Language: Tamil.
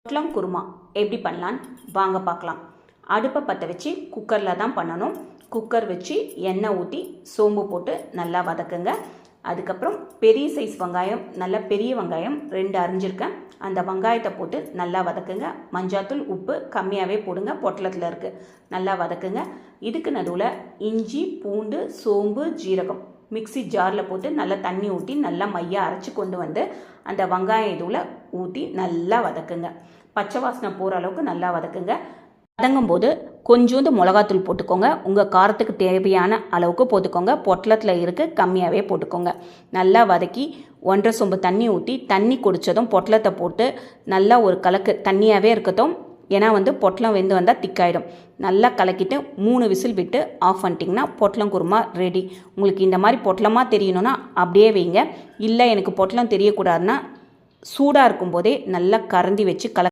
பொட்லம் குருமா எப்படி பண்ணலான்னு வாங்க பார்க்கலாம். அடுப்பை பற்ற வச்சு குக்கரில் தான் பண்ணணும். குக்கர் வச்சு எண்ணெய் ஊற்றி சோம்பு போட்டு நல்லா வதக்குங்க. அதுக்கப்புறம் பெரிய சைஸ் வெங்காயம், நல்ல பெரிய வெங்காயம் 2 அரிஞ்சிருக்கேன். அந்த வெங்காயத்தை போட்டு நல்லா வதக்குங்க. மஞ்சாத்தூள் உப்பு கம்மியாகவே போடுங்க, பொட்டலத்தில் இருக்குது. நல்லா வதக்குங்க. இதுக்கு நடுவில் இஞ்சி, பூண்டு, சோம்பு, ஜீரகம் மிக்ஸி ஜாரில் போட்டு நல்லா தண்ணி ஊற்றி நல்லா மையாக அரைச்சி கொண்டு வந்து அந்த வெங்காயம் இதுவில் ஊற்றி நல்லா வதக்குங்க. பச்சை வாசனை போகிற அளவுக்கு நல்லா வதக்குங்க. வதங்கும் போது கொஞ்சோண்டு மிளகாத்தூள் போட்டுக்கோங்க. உங்கள் காரத்துக்கு தேவையான அளவுக்கு போட்டுக்கோங்க. பொட்டலத்தில் இருக்குது, கம்மியாகவே போட்டுக்கோங்க. நல்லா வதக்கி 1.5 சொம்பு தண்ணி ஊற்றி தண்ணி குடித்ததும் பொட்டலத்தை போட்டு நல்லா ஒரு கலக்கு, தண்ணியாகவே இருக்கட்டும். ஏன்னா பொட்டலம் வெந்து வந்தால் திக்காயிடும். நல்லா கலக்கிட்டு 3 விசில் விட்டு ஆஃப் பண்ணிட்டிங்கன்னா பொட்டலம் குருமா ரெடி. உங்களுக்கு இந்த மாதிரி பொட்டலமாக தெரியணும்னா அப்படியே வைங்க. இல்லை எனக்கு பொட்டலம் தெரியக்கூடாதுன்னா சூடாக இருக்கும்போதே நல்லா கரண்டி வச்சு